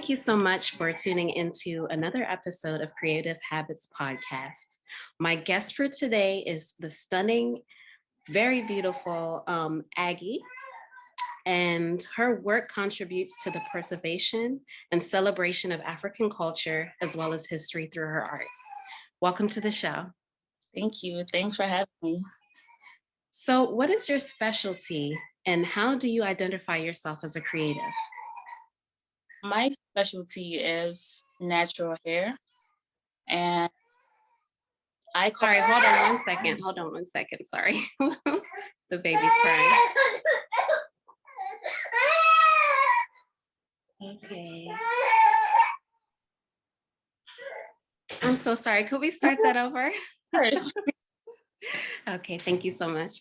Thank you so much for tuning into another episode of Creative Habits Podcast. My guest for today is the stunning, very beautiful Aggie, and her work contributes to the preservation and celebration of African culture as well as history through her art. Welcome to the show. Thank you. Thanks for having me. So, what is your specialty and how do you identify yourself as a creative? My specialty is natural hair, and Sorry, hold on one second. Hold on one second. Sorry. The baby's crying. Okay. I'm so sorry. Could we start that over? First. Okay, thank you so much.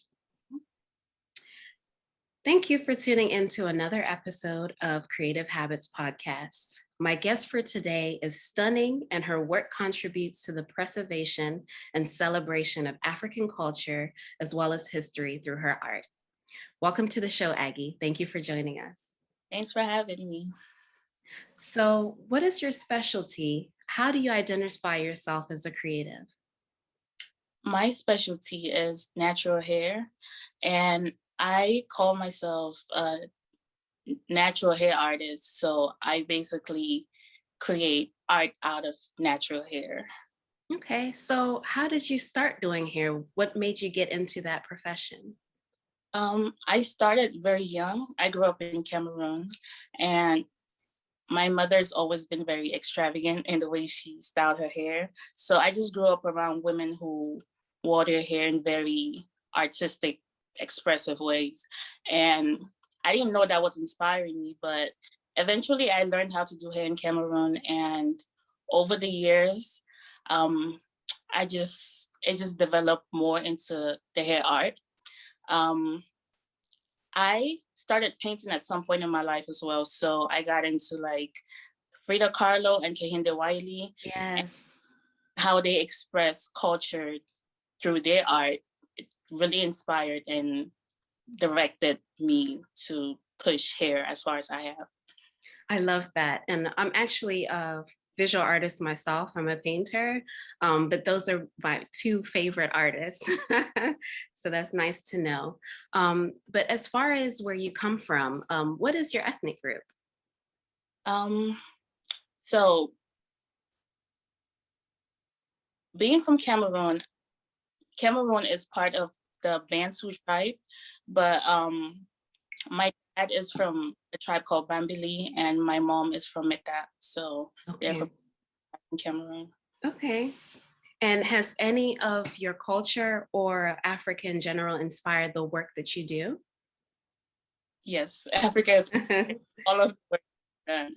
Thank you for tuning in to another episode of Creative Habits Podcast. My guest for today is stunning, and her work contributes to the preservation and celebration of African culture as well as history through her art. Welcome to the show, Aggie. Thank you for joining us. Thanks for having me. So, what is your specialty? How do you identify yourself as a creative? My specialty is natural hair, and I call myself a natural hair artist. So I basically create art out of natural hair. Okay, so how did you start doing hair? What made you get into that profession? I started very young. I grew up in Cameroon, and my mother's always been very extravagant in the way she styled her hair. So I just grew up around women who wore their hair in very artistic, expressive ways. And I didn't know that was inspiring me, but eventually I learned how to do hair in Cameroon. And over the years, it just developed more into the hair art. I started painting at some point in my life as well. So I got into like Frida, Kahlo, and Kehinde, Wiley. Yes. How they express culture through their art. It really inspired and directed me to push hair as far as I have. I love that. And I'm actually a visual artist myself. I'm a painter, but those are my two favorite artists. So that's nice to know. But as far as where you come from, what is your ethnic group? So being from Cameroon is part of the Bantu tribe, but my dad is from a tribe called Bambili, and my mom is from Meta. So they're from Cameroon. Okay. And has any of your culture or Africa in general inspired the work that you do? Yes, Africa is all of the work done.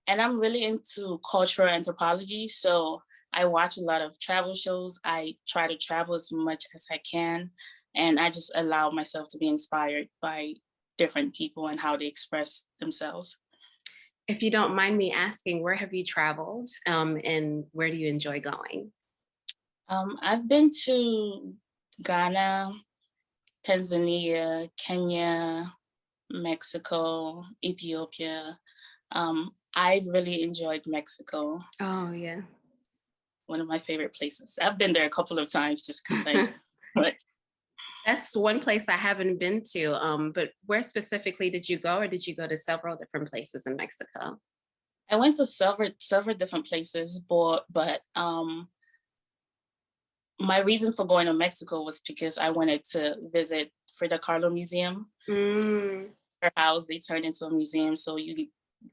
And I'm really into cultural anthropology. So I watch a lot of travel shows. I try to travel as much as I can. And I just allow myself to be inspired by different people and how they express themselves. If you don't mind me asking, where have you traveled and where do you enjoy going? I've been to Ghana, Tanzania, Kenya, Mexico, Ethiopia. I really enjoyed Mexico. Oh, yeah. One of my favorite places. I've been there a couple of times just because That's one place I haven't been to, but where specifically did you go, or did you go to several different places in Mexico? I went to several different places, but my reason for going to Mexico was because I wanted to visit Frida Kahlo Museum. Her house, they turned into a museum, so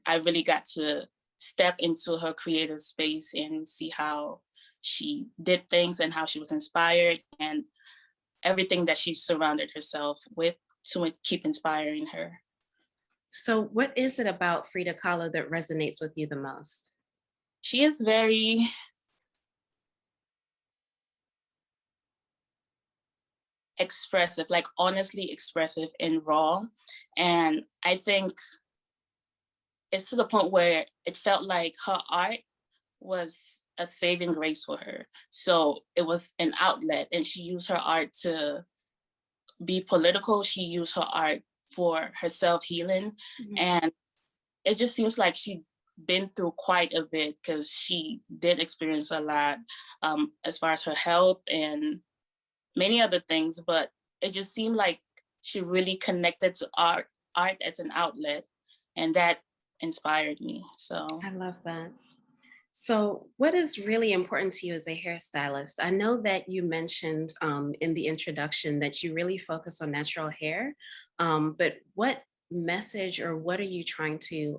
I really got to step into her creative space and see how she did things and how she was inspired and everything that she surrounded herself with to keep inspiring her. So what is it about Frida Kahlo that resonates with you the most? She is very expressive, like honestly expressive and raw. And I think it's to the point where it felt like her art was a saving grace for her. So it was an outlet, and she used her art to be political. She used her art for her self-healing. And it just seems like she been through quite a bit because she did experience a lot as far as her health and many other things, but it just seemed like she really connected to art as an outlet, and that inspired me. So I love that. So, what is really important to you as a hairstylist? I know that you mentioned in the introduction that you really focus on natural hair, but what message or what are you trying to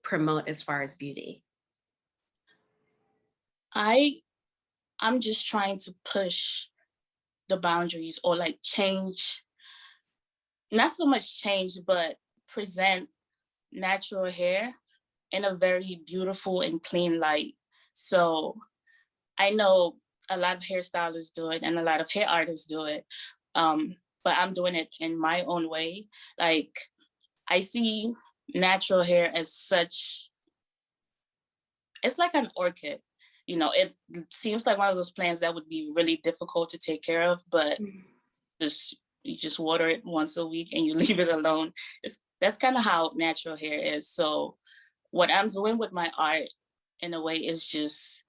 promote as far as beauty? I I'm just trying to push the boundaries or like change, not so much change, but present natural hair in a very beautiful and clean light. So I know a lot of hairstylists do it and a lot of hair artists do it. But I'm doing it in my own way. Like I see natural hair as such, it's like an orchid. You know, it seems like one of those plants that would be really difficult to take care of, but Mhm. just you just water it once a week and you leave it alone. That's kind of how natural hair is. So what I'm doing with my art in a way is just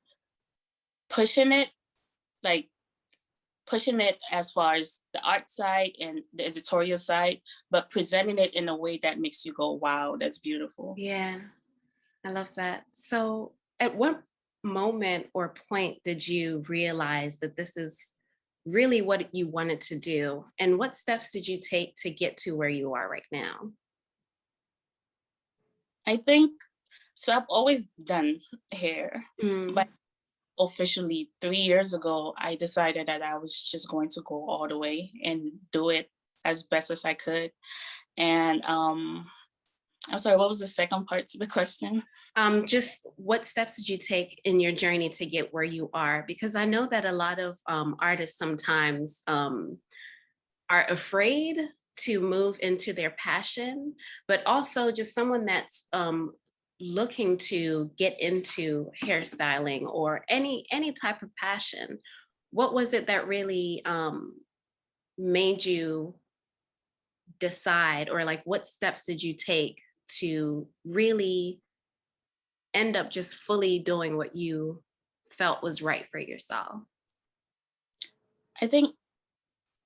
pushing it, like pushing it as far as the art side and the editorial side, but presenting it in a way that makes you go, wow, that's beautiful. Yeah, I love that. So, at what moment or point did you realize that this is really what you wanted to do? And what steps did you take to get to where you are right now? I think so. I've always done hair, but Mm, officially 3 years ago, I decided that I was just going to go all the way and do it as best as I could. And I'm sorry, what was the second part to the question? just what steps did you take in your journey to get where you are? Because I know that a lot of artists sometimes are afraid to move into their passion, but also just someone that's looking to get into hairstyling or any type of passion. What was it that really made you decide, or like what steps did you take to really end up just fully doing what you felt was right for yourself? I think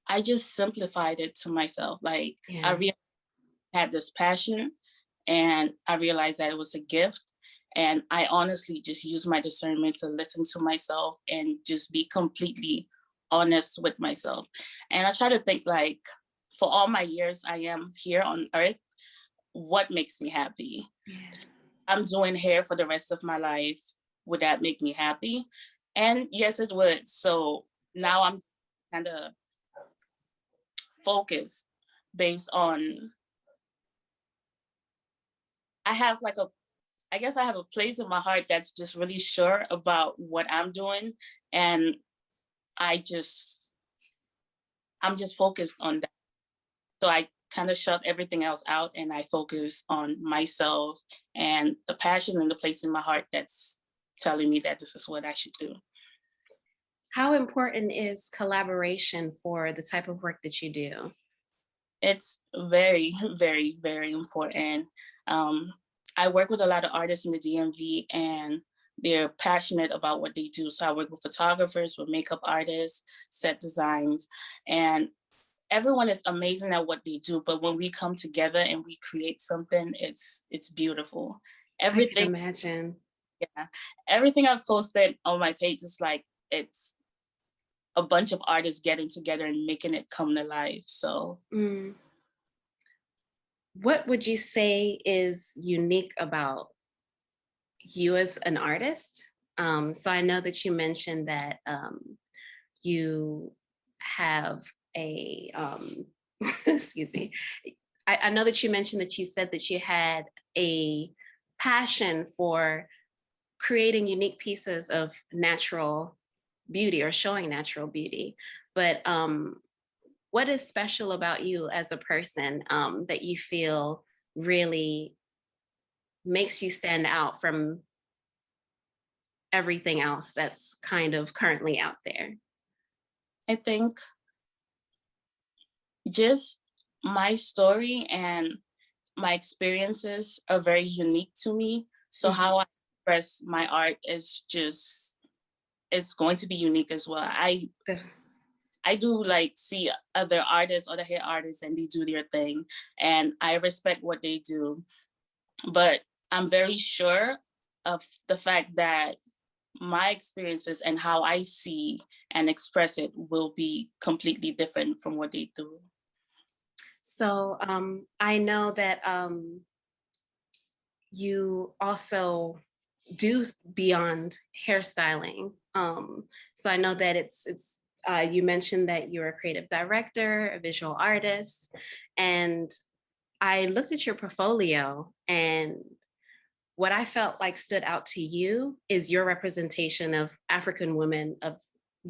I just simplified it to myself. Like I Yeah. realized I had this passion and I realized that it was a gift. And I honestly just used my discernment to listen to myself and just be completely honest with myself. And I try to think like for all my years I am here on earth, what makes me happy? Yeah. I'm doing hair for the rest of my life. Would that make me happy? And yes, it would. So now I'm kind of focused based on, I have like a, I guess I have a place in my heart that's just really sure about what I'm doing. And I just, I'm just focused on that. So I kind of shut everything else out and I focus on myself and the passion and the place in my heart that's telling me that this is what I should do. How important is collaboration for the type of work that you do? It's very, very, very important. Um, I work with a lot of artists in the DMV and they're passionate about what they do. So I work with photographers, with makeup artists, set designs, and everyone is amazing at what they do. But when we come together and we create something, it's beautiful. I could Everything, imagine. yeah, everything I've posted on my page is like it's a bunch of artists getting together and making it come to life. So Mm. What would you say is unique about you as an artist? So I know that you mentioned that you have a, excuse me, I know that you mentioned that you said that you had a passion for creating unique pieces of natural beauty or showing natural beauty. But what is special about you as a person that you feel really makes you stand out from everything else that's kind of currently out there? I think just my story and my experiences are very unique to me. So how I express my art is just, it's going to be unique as well. I do like see other artists, other hair artists, and they do their thing, and I respect what they do. But I'm very sure of the fact that my experiences and how I see and express it will be completely different from what they do. So I know that you also do beyond hairstyling. So I know that you mentioned that you're a creative director, a visual artist, and I looked at your portfolio, and what I felt like stood out to you is your representation of African women of,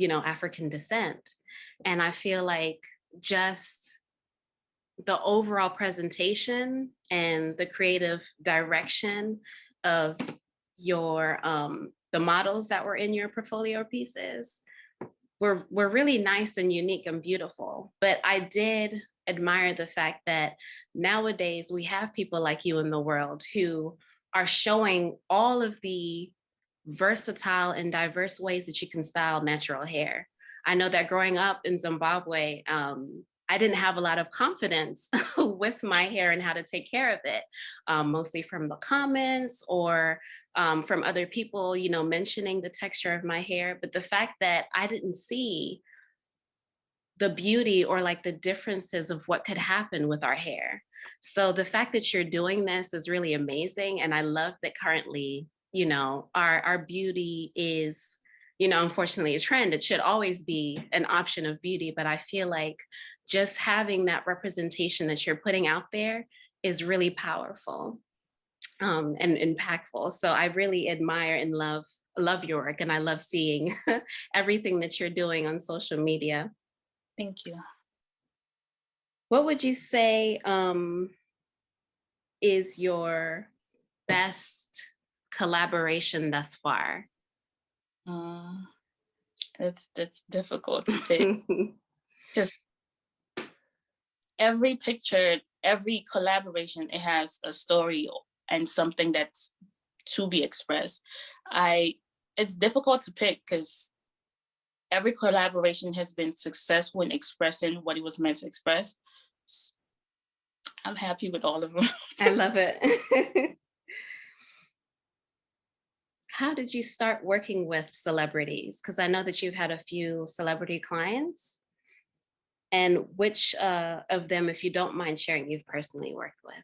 African descent. And I feel like just the overall presentation and the creative direction of your the models that were in your portfolio pieces were really nice and unique and beautiful. But I did admire the fact that nowadays we have people like you in the world who are showing all of the versatile and diverse ways that you can style natural hair. I know that growing up in Zimbabwe, I didn't have a lot of confidence with my hair and how to take care of it, mostly from the comments or from other people, mentioning the texture of my hair. But the fact that I didn't see the beauty or like the differences of what could happen with our hair. So the fact that you're doing this is really amazing. And I love that currently, our beauty is, unfortunately a trend. It should always be an option of beauty. But I feel like just having that representation that you're putting out there is really powerful and impactful. So I really admire and love your work. And I love seeing everything that you're doing on social media. Thank you. What would you say is your best collaboration thus far? That's difficult to pick because every picture, every collaboration, it has a story and something that's to be expressed. It's difficult to pick because every collaboration has been successful in expressing what it was meant to express. I'm happy with all of them. I love it. How did you start working with celebrities? Because I know that you've had a few celebrity clients. And which of them, if you don't mind sharing, you've personally worked with?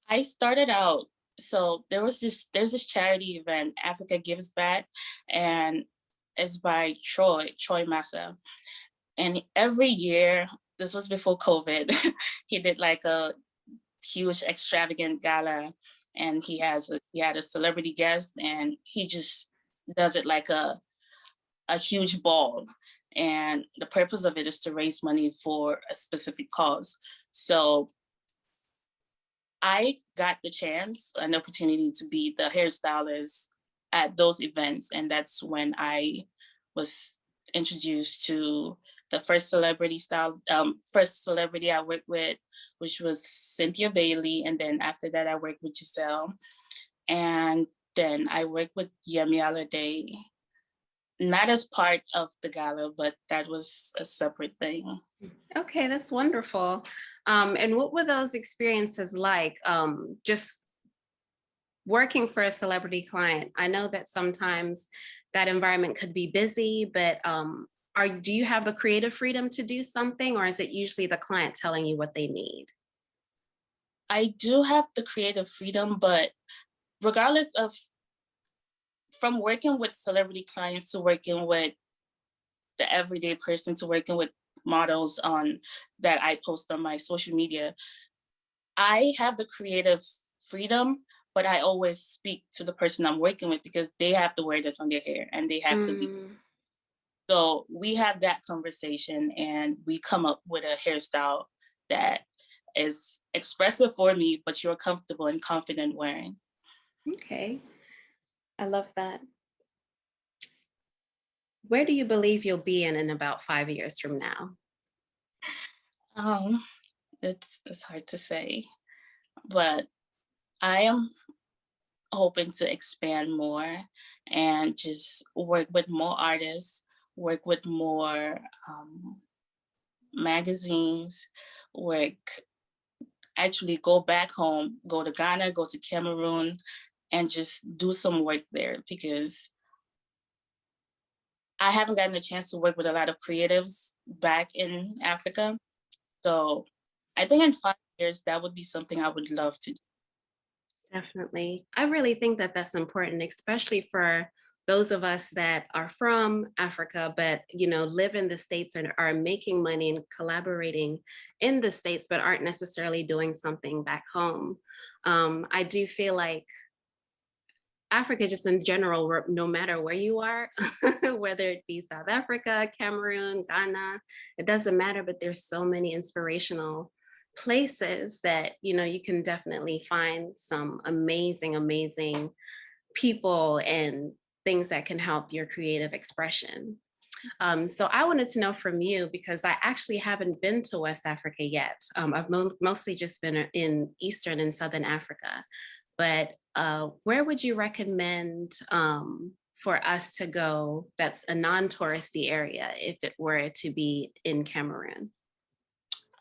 I started out, so there's this charity event, Africa Gives Back, and it's by Troy Massa. And every year, this was before COVID, he did like a huge extravagant gala, and he had a celebrity guest, and he just does it like a huge ball. And the purpose of it is to raise money for a specific cause. So I got the chance, an opportunity to be the hairstylist at those events. And that's when I was introduced to the first first celebrity I worked with, which was Cynthia Bailey. And then after that, I worked with Giselle. And then I worked with Yemi Alade, not as part of the gala, but that was a separate thing. Okay, that's wonderful. And what were those experiences like? Just working for a celebrity client. I know that sometimes that environment could be busy, but do you have the creative freedom to do something, or is it usually the client telling you what they need? I do have the creative freedom, but regardless of, from working with celebrity clients to working with the everyday person to working with models on that I post on my social media, I have the creative freedom, but I always speak to the person I'm working with because they have to wear this on their hair and they have to be. So we have that conversation and we come up with a hairstyle that is expressive for me, but you're comfortable and confident wearing. Okay, I love that. Where do you believe you'll be in about 5 years from now? It's hard to say, but I am hoping to expand more and just work with more artists, work with more magazines, work actually go back home, go to Ghana, go to Cameroon, and just do some work there because I haven't gotten a chance to work with a lot of creatives back in Africa. So I think in 5 years, that would be something I would love to do. Definitely. I really think that that's important, especially for those of us that are from Africa, but live in the States and are making money and collaborating in the States, but aren't necessarily doing something back home. I do feel like Africa, just in general, no matter where you are, whether it be South Africa, Cameroon, Ghana, it doesn't matter, but there's so many inspirational places that you can definitely find some amazing, amazing people and things that can help your creative expression. So I wanted to know from you, because I actually haven't been to West Africa yet. I've mostly just been in Eastern and Southern Africa. But where would you recommend for us to go that's a non-touristy area if it were to be in Cameroon?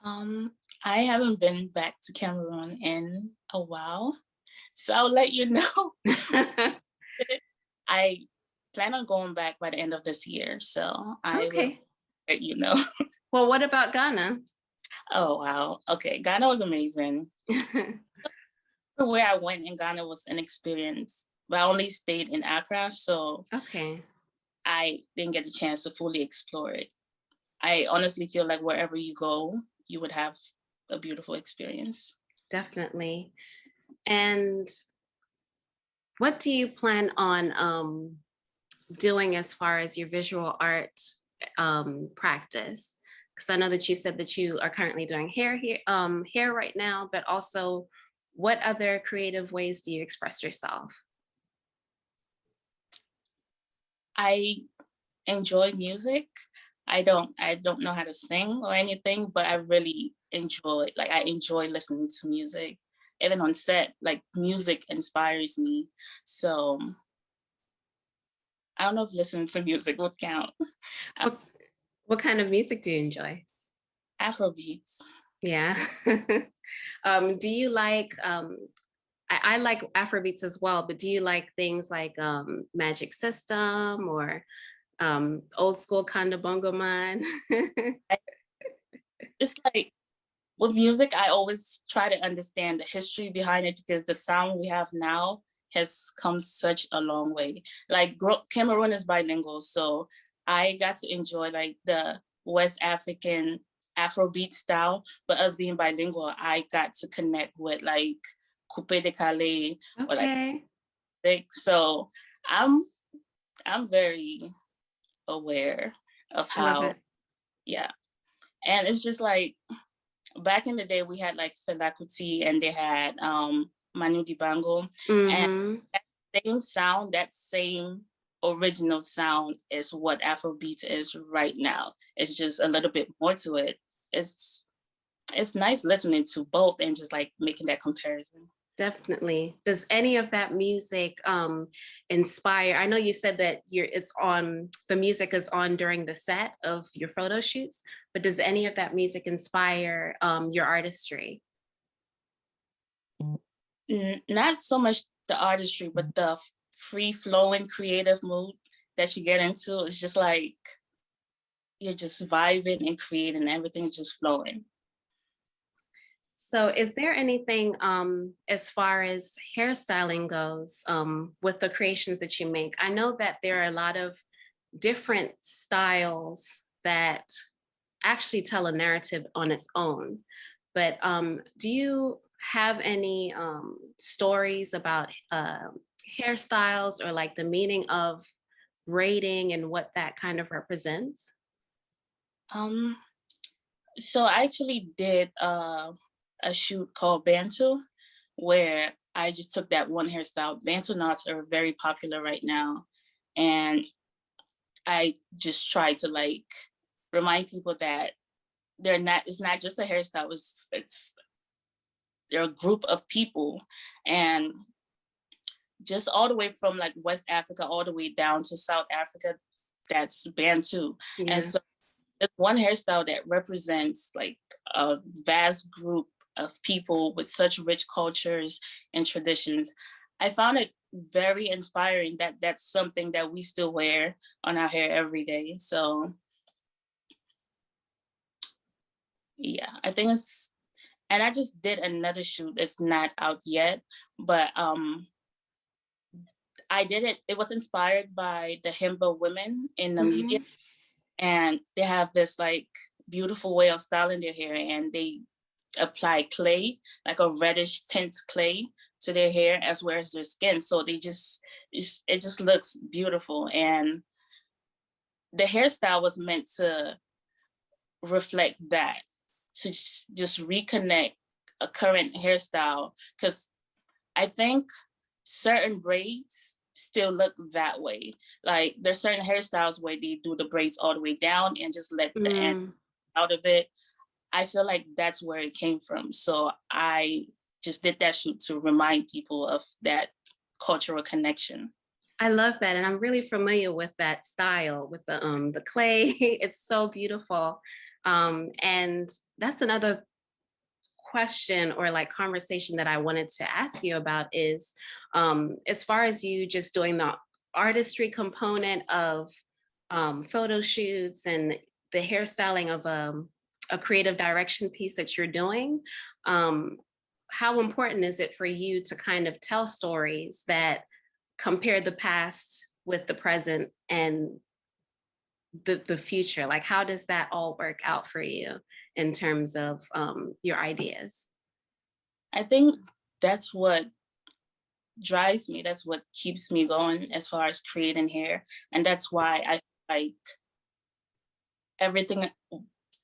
Um, I haven't been back to Cameroon in a while, so I'll let you know. I plan on going back by the end of this year, so I will Okay. let you know. Well, what about Ghana? Oh, wow. Okay, Ghana was amazing. Where I went in Ghana was an experience, but I only stayed in Accra, so Okay, I didn't get the chance to fully explore it. I honestly feel like wherever you go, you would have a beautiful experience. definitely. And what do you plan on doing as far as your visual art practice? Because I know that you said that you are currently doing hair right now, but also what other creative ways do you express yourself? I enjoy music. I don't know how to sing or anything, but I really I enjoy listening to music. Even on set, like music inspires me. So I don't know if listening to music would count. What what kind of music do you enjoy? Afrobeats. Yeah. Do you like I like Afrobeats as well, but do you like things like Magic System or old school kind of bongo man? It's like with music, I always try to understand the history behind it because the sound we have now has come such a long way. Like Cameroon is bilingual, so I got to enjoy like the West African Afrobeat style, but us being bilingual, I got to connect with like Coupe de Calais or like Okay. so I'm I'm very aware of I love how it. yeah. And it's just like back in the day we had like Fela Kuti and they had Manu Dibango, and Hmm. that same sound, that same original sound is what Afrobeat is right now. It's just a little bit more to it. It's it's nice listening to both and just like making that comparison. Definitely. Does any of that music inspire? I know you said that the music is on during the set of your photo shoots, but does any of that music inspire your artistry? Not so much the artistry, but the free flowing creative mood that you get into. It's just like you're just vibing and creating, everything's just flowing. So, is there anything as far as hairstyling goes with the creations that you make? I know that there are a lot of different styles that actually tell a narrative on its own. But do you have any stories about hairstyles or like the meaning of braiding and what that kind of represents? Um, so I actually did a shoot called Bantu, where I just took that one hairstyle. Bantu knots are very popular right now, and I just tried to like remind people that they're not. It's not just a hairstyle. It's they're a group of people, and just all the way from like West Africa all the way down to South Africa, that's Bantu. And Yeah. so it's one hairstyle that represents like a vast group of people with such rich cultures and traditions. I found it very inspiring that that's something that we still wear on our hair every day. So yeah, I think it's, and I just did another shoot. It's not out yet, but I did it. It was inspired by the Himba women in Namibia, Hmm. and they have this like beautiful way of styling their hair, and they apply clay, like a reddish tint clay, to their hair as well as their skin. So they just, it just looks beautiful. And the hairstyle was meant to reflect that, to just reconnect a current hairstyle, because I think certain braids still look that way. Like there's certain hairstyles where they do the braids all the way down and just let the end Mm. out of it. I feel like that's where it came from. So I just did that shoot to remind people of that cultural connection. I love that, and I'm really familiar with that style with the clay. It's so beautiful, and that's another question or like conversation that I wanted to ask you about is, as far as you just doing the artistry component of photo shoots and the hairstyling of a creative direction piece that you're doing. Um, how important is it for you to kind of tell stories that compare the past with the present and the future? Like, how does that all work out for you in terms of your ideas? I think that's what drives me. That's what keeps me going as far as creating hair. And that's why I like everything,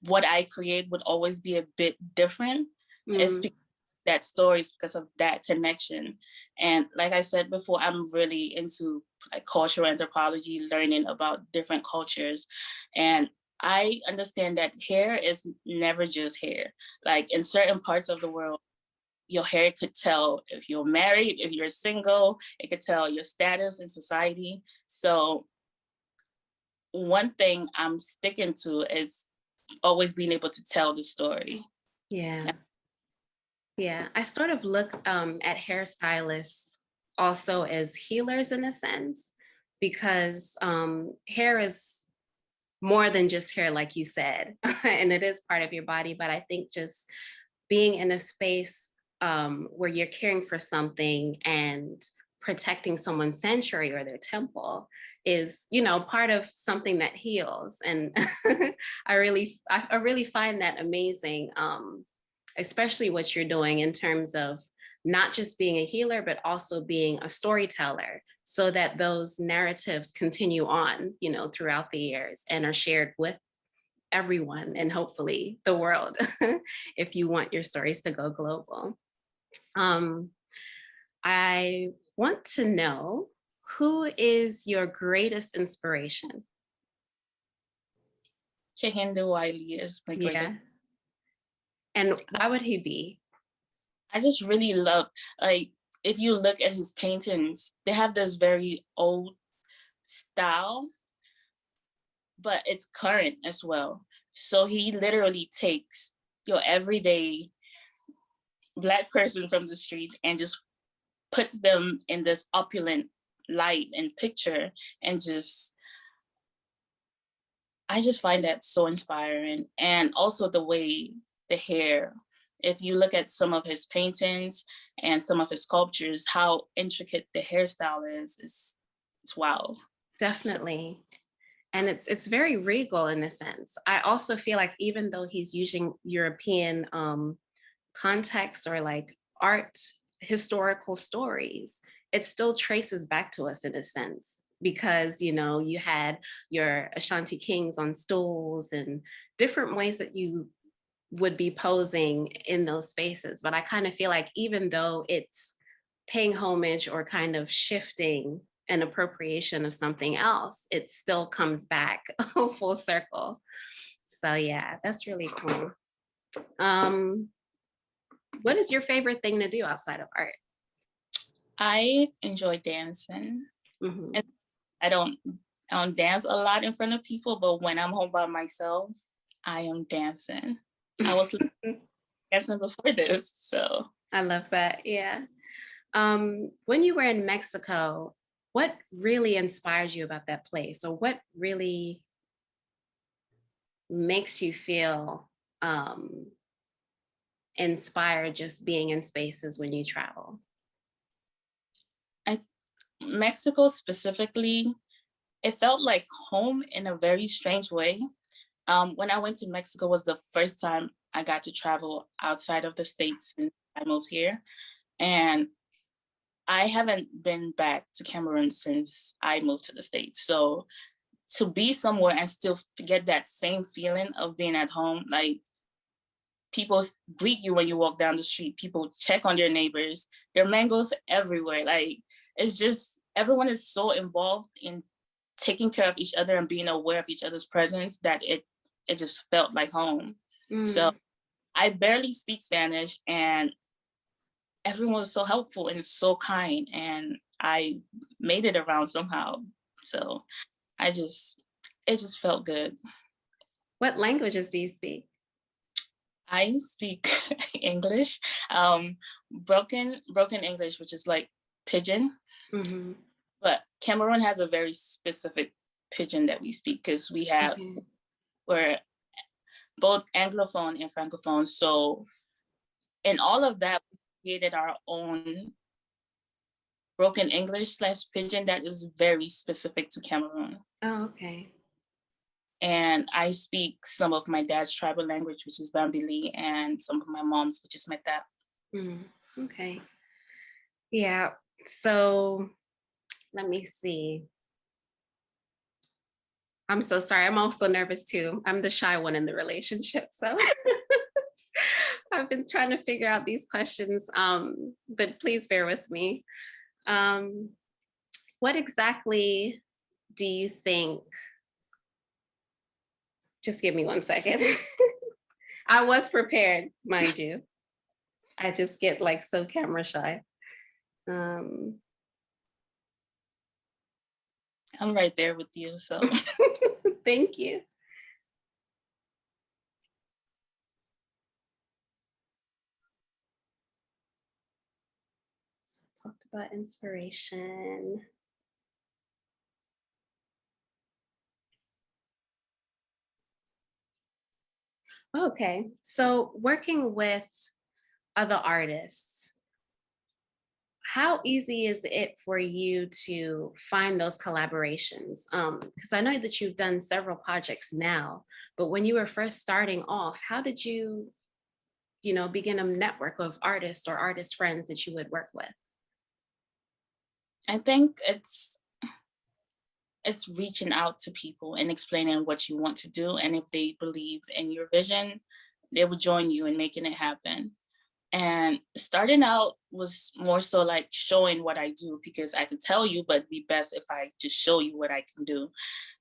what I create would always be a bit different. It's Mm. because that story is because of that connection. And like I said before, I'm really into like cultural anthropology, learning about different cultures. And I understand that hair is never just hair. Like in certain parts of the world, your hair could tell if you're married, if you're single, it could tell your status in society. So one thing I'm sticking to is always being able to tell the story. Yeah. Yeah. I sort of look at hairstylists also as healers in a sense, because hair is more than just hair, like you said, and it is part of your body. But I think just being in a space where you're caring for something and protecting someone's sanctuary or their temple is, you know, part of something that heals. And I really find that amazing, especially what you're doing in terms of not just being a healer, but also being a storyteller, so that those narratives continue on, you know, throughout the years and are shared with everyone and hopefully the world if you want your stories to go global. Um, I want to know, who is your greatest inspiration? Kehinde Wiley is my greatest. Yeah. And why would he be? I just really love, like, if you look at his paintings, they have this very old style, but it's current as well. So he literally takes your everyday Black person from the streets and just puts them in this opulent light and picture, and just, I just find that so inspiring. And also the way the hair, if you look at some of his paintings and some of his sculptures, how intricate the hairstyle is, it's wow. So Definitely. And it's very regal in a sense. I also feel like even though he's using European context or like art historical stories, it still traces back to us in a sense, because you know you had your Ashanti kings on stools and different ways that you would be posing in those spaces. But I kind of feel like even though it's paying homage or kind of shifting an appropriation of something else, it still comes back full circle. So yeah, that's really cool. Um, What is your favorite thing to do outside of art? I enjoy dancing. Hmm. And I don't dance a lot in front of people, but when I'm home by myself, I am dancing. I was dancing before this, so I love that. Yeah. When you were in Mexico, what really inspired you about that place, or what really makes you feel inspired just being in spaces when you travel? I Mexico specifically, it felt like home in a very strange way. When I went to Mexico was the first time I got to travel outside of the States since I moved here. And I haven't been back to Cameroon since I moved to the States. So to be somewhere and still get that same feeling of being at home, like people greet you when you walk down the street, people check on their neighbors, there are mangoes everywhere. Like it's just everyone is so involved in taking care of each other and being aware of each other's presence that it just felt like home. So Mm. I barely speak Spanish and everyone was so helpful and so kind and I made it around somehow. So I just it just felt good. What languages do you speak? I speak English, broken English, which is like pidgin, Hmm. but Cameroon has a very specific pidgin that we speak because Okay. we're both Anglophone and Francophone. So in all of that, we created our own broken English slash pidgin that is very specific to Cameroon. Oh, okay. And I speak some of my dad's tribal language, which is Bambili, and some of my mom's, which is Meta. Mm. Okay. Yeah. So let me see. I'm so sorry. I'm also nervous too. I'm the shy one in the relationship. So I've been trying to figure out these questions, but please bear with me. Um, what exactly do you think? Just give me 1 second. I was prepared, mind you. I just get like so camera shy. Um, I'm right there with you. So thank you. So talked about inspiration. Okay, so working with other artists, how easy is it for you to find those collaborations? Because I know that you've done several projects now, but when you were first starting off, how did you, begin a network of artists or artist friends that you would work with? I think it's reaching out to people and explaining what you want to do. And if they believe in your vision, they will join you in making it happen. And starting out was more so like showing what I do because I could tell you, but it'd be best if I just show you what I can do.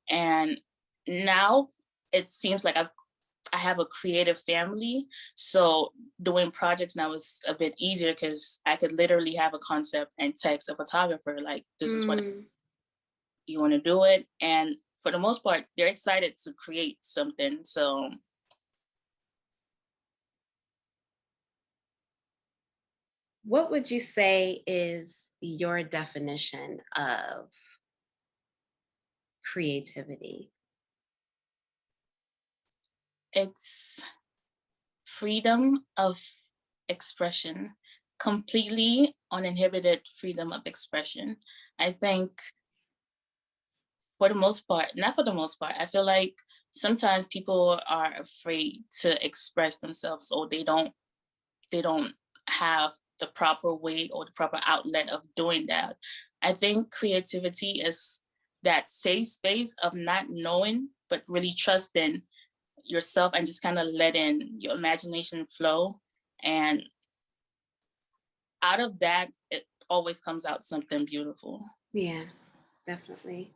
And now it seems like I have a creative family. So doing projects now is a bit easier because I could literally have a concept and text a photographer like, this is what Mm. you want to do it. And for the most part, they're excited to create something. So What would you say is your definition of creativity? it's freedom of expression, completely uninhibited freedom of expression. I think for the most part, not for the most part, I feel like sometimes people are afraid to express themselves or they don't have the proper way or the proper outlet of doing that. I think creativity is that safe space of not knowing but really trusting yourself and just kind of letting your imagination flow. And out of that, it always comes out something beautiful. Yes, definitely.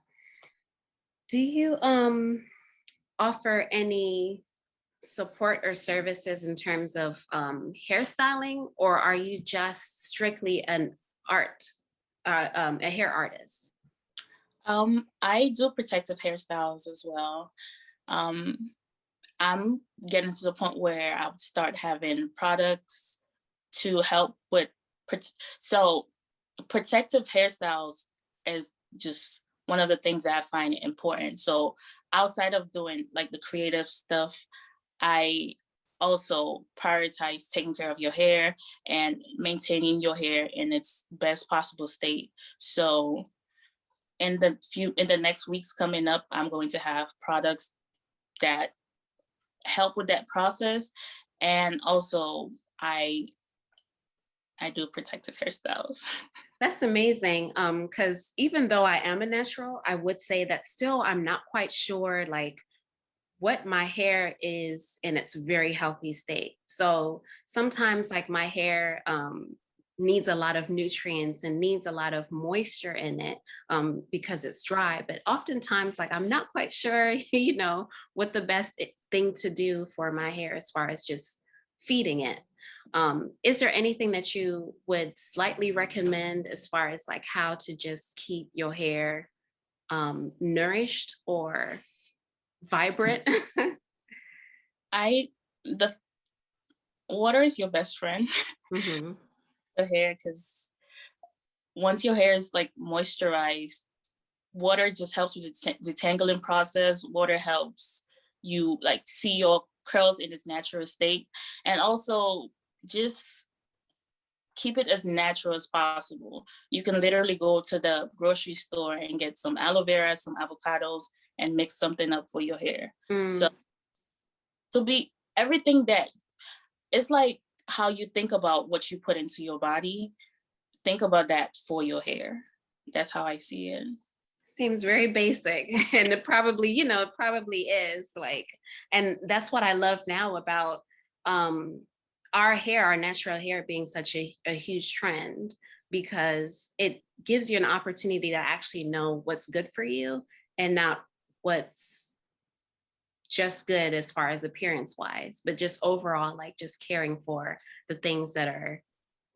Do you offer any support or services in terms of hairstyling, or are you just strictly a hair artist? I do protective hairstyles as well. Um, I'm getting to the point where I would start having products to help with. So, protective hairstyles is just one of the things that I find important. So, outside of doing like the creative stuff, I also prioritize taking care of your hair and maintaining your hair in its best possible state. So, in the next weeks coming up, I'm going to have products that help with that process. And also I I do protective hairstyles. That's amazing. Because even though I am a natural, I would say that still I'm not quite sure like what my hair is in its very healthy state. So sometimes like my hair needs a lot of nutrients and needs a lot of moisture in it because it's dry. But oftentimes like I'm not quite sure, what the best thing to do for my hair as far as just feeding it. Is there anything that you would slightly recommend as far as like how to just keep your hair nourished or vibrant? I the water is your best friend. Hmm. The hair, because once your hair is like moisturized, water just helps with the detangling process. Water helps you like see your curls in its natural state, and also just keep it as natural as possible. You can literally go to the grocery store and get some aloe vera, some avocados, and mix something up for your hair. So Mm, to be everything that it's like how you think about what you put into your body, think about that for your hair. That's how I see it. seems very basic. And it probably, it probably is like, and that's what I love now about our hair, our natural hair being such a huge trend because it gives you an opportunity to actually know what's good for you and not what's just good as far as appearance wise, but just overall, like just caring for the things that are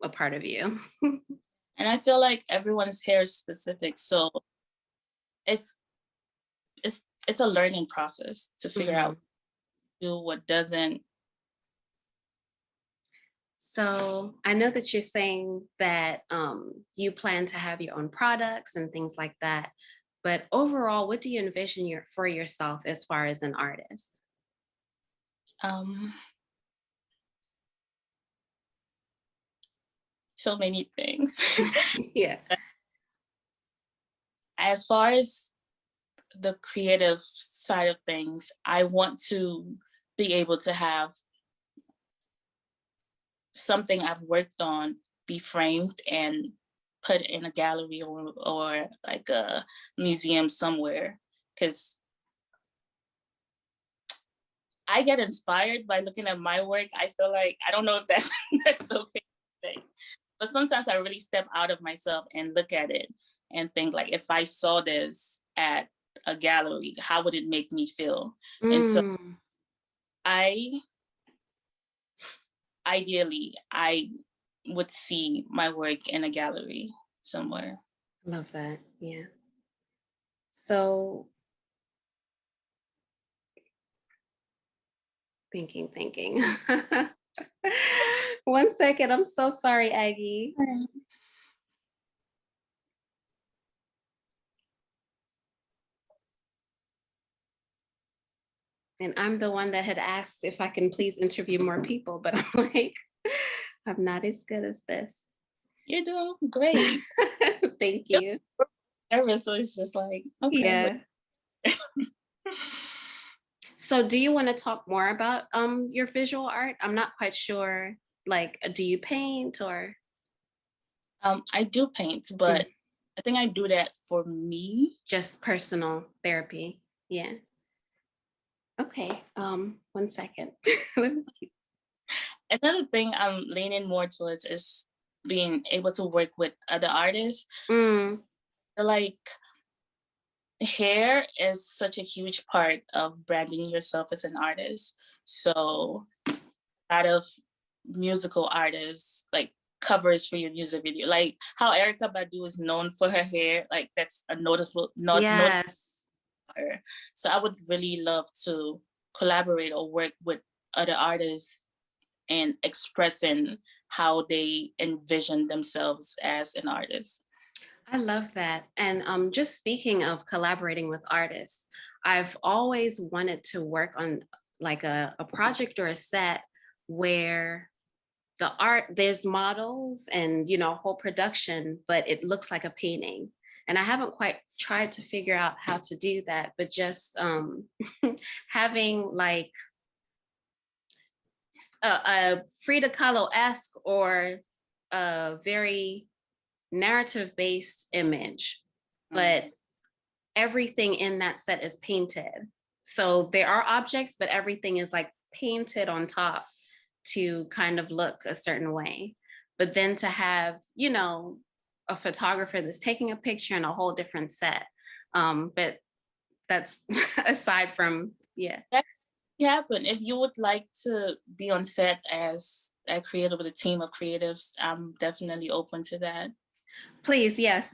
a part of you. And I feel like everyone's hair is specific. So it's it's a learning process to figure Mhm. out do what doesn't. So I know that you're saying that you plan to have your own products and things like that. But overall, what do you envision for yourself as far as an artist? Um so many things. Yeah. As far as the creative side of things, I want to be able to have something I've worked on be framed and put in a gallery or like a museum somewhere. Because I get inspired by looking at my work. I feel like I don't know if that that's okay to say, but sometimes I really step out of myself and look at it and think like if I saw this at a gallery, how would it make me feel? And so Mm, I ideally I would see my work in a gallery somewhere. love that. Yeah. So thinking. One second. I'm so sorry, Aggie. And I'm the one that had asked if I can please interview more people, but I'm like, I'm not as good as this. You're doing great. Thank you. Nervous, so it's just like, okay, what? Yeah. So do you want to talk more about your visual art? I'm not quite sure. Like, do you paint or I do paint, mm, but I think I do that for me. just personal therapy? Yeah. Okay. One second. Let me Another thing I'm leaning more towards is being able to work with other artists. mm, Like hair is such a huge part of branding yourself as an artist. So a lot of musical artists like covers for your music video, like how Erica Badu is known for her hair, like that's a notable not Yes. her. So I would really love to collaborate or work with other artists and expressing how they envision themselves as an artist. I love that. And just speaking of collaborating with artists, I've always wanted to work on like a project or a set where the art, there's models and, you know, whole production, but it looks like a painting. And I haven't quite tried to figure out how to do that, but just having like a Frida Kahlo-esque or a very narrative-based image, but everything in that set is painted. So there are objects, but everything is like painted on top to kind of look a certain way. But then to have, you know, a photographer that's taking a picture in a whole different set. But that's aside from, yeah. That can happen. If you would like to be on set as a creator with a team of creatives, I'm definitely open to that. Please, yes,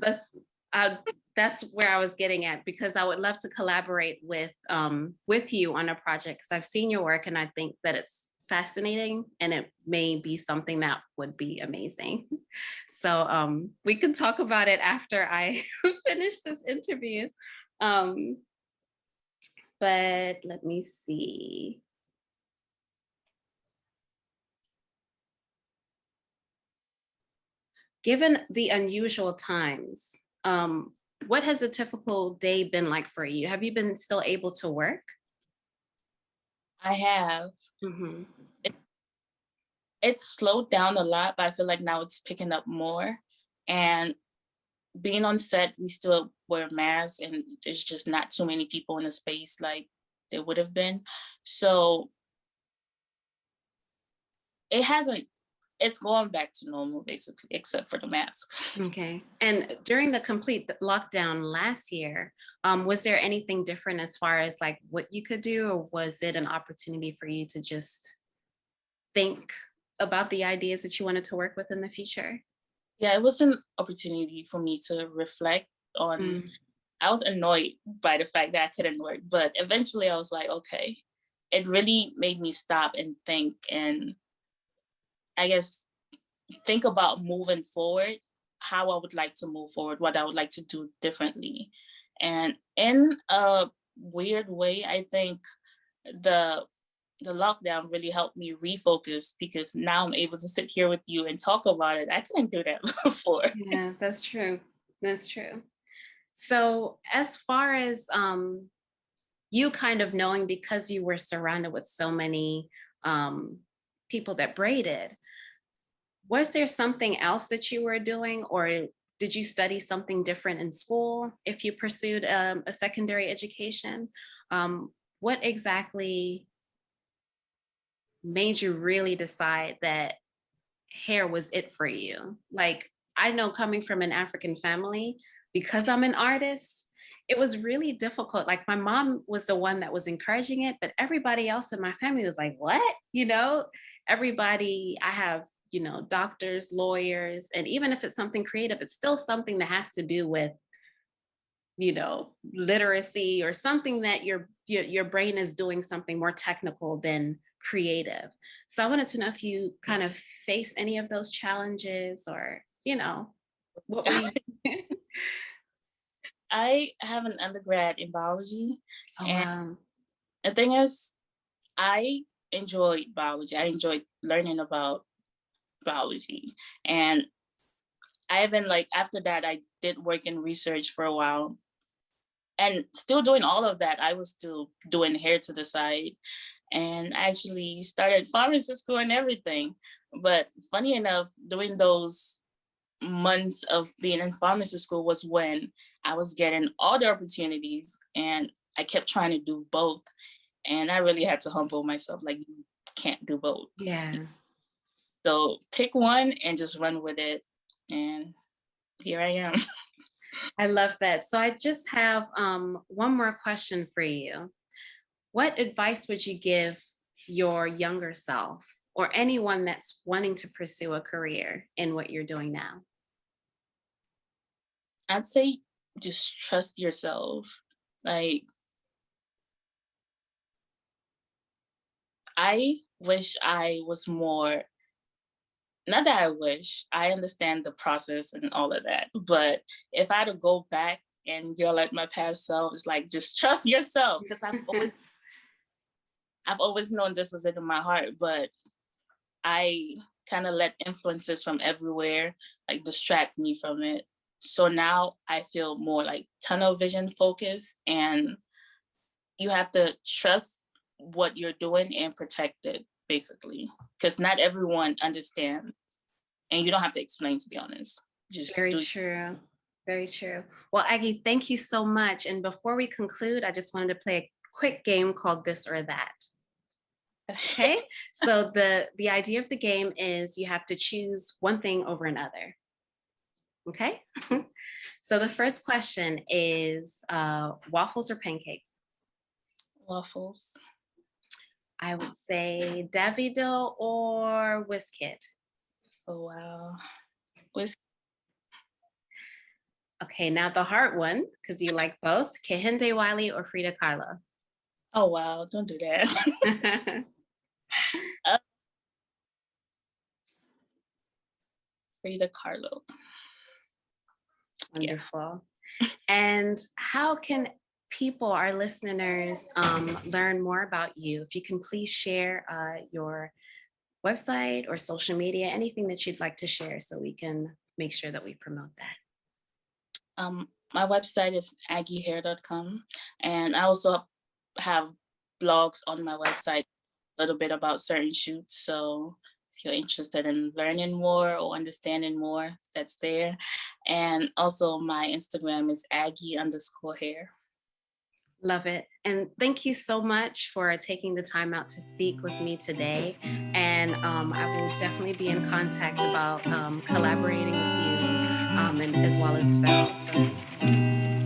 that's where I was getting at, because I would love to collaborate with you on a project, because I've seen your work and I think that it's fascinating and it may be something that would be amazing. So we can talk about it after I finish this interview. Um, but let me see. Given the unusual times, what has a typical day been like for you? Have you been still able to work? I have. Mm-hmm. It's slowed down a lot, but I feel like now it's picking up more. And being on set, we still wear masks and there's just not too many people in the space like there would have been. So it hasn't, it's going back to normal basically, except for the mask. Okay. And during the complete lockdown last year, was there anything different as far as like what you could do, or was it an opportunity for you to just think about the ideas that you wanted to work with in the future? Yeah, it was an opportunity for me to reflect on, Mm, I was annoyed by the fact that I couldn't work, but eventually I was like, okay, it really made me stop and think, and I guess think about moving forward, how I would like to move forward, what I would like to do differently. And in a weird way, I think the the lockdown really helped me refocus, because now I'm able to sit here with you and talk about it. I couldn't do that before. yeah, that's true. That's true. So as far as you kind of knowing, because you were surrounded with so many um, people that braided, was there something else that you were doing, or did you study something different in school if you pursued a secondary education? What exactly made you really decide that hair was it for you? Like, I know coming from an African family, because I'm an artist, it was really difficult. Like, my mom was the one that was encouraging it, but everybody else in my family was like, what? You know, everybody, I have, you know, doctors, lawyers, and even if it's something creative, it's still something that has to do with, you know, literacy or something that your brain is doing something more technical than creative. So I wanted to know if you kind of face any of those challenges, or, you know, what were you? I have an undergrad in biology, Oh, and wow. the thing is, I enjoyed biology. I enjoyed learning about biology. And I even like after that I did work in research for a while. And still doing all of that, I was still doing hair to the side, and I actually started pharmacy school and everything. But funny enough, during those months of being in pharmacy school was when I was getting all the opportunities, and I kept trying to do both. And I really had to humble myself, like, you can't do both. Yeah. So pick one and just run with it. And here I am. I love that. So I just have one more question for you. What advice would you give your younger self or anyone that's wanting to pursue a career in what you're doing now? I'd say just trust yourself. Like, I wish I was more, not that I wish, I understand the process and all of that. But if I had to go back and yell at my past self, it's like, just trust yourself. Because I've always known this was in my heart, but I kind of let influences from everywhere like distract me from it. So now I feel more like tunnel vision focused, and you have to trust what you're doing and protect it basically, because not everyone understands, and you don't have to explain, to be honest. Just Very do. true. Very true. Well, Aggie, thank you so much. And before we conclude, I just wanted to play a quick game called This or That. Okay. So the idea of the game is you have to choose one thing over another. Okay. So the first question is waffles or pancakes? Waffles. I would say Davido or Wizkid. Oh wow. Whis- Okay, now the hard one, because you like both, Kehinde, Wiley or Frida, Kahlo. oh wow, don't do that. uh, Frida Kahlo. Yeah. Wonderful. And how can people, our listeners, learn more about you? If you can please share your website or social media, anything that you'd like to share so we can make sure that we promote that. My website is aggiehair.com, and I also have blogs on my website, a little bit about certain shoots. So if you're interested in learning more or understanding more, that's there. And also my Instagram is Aggie_hair. Love it. And thank you so much for taking the time out to speak with me today. And I will definitely be in contact about collaborating with you and as well as Phil. So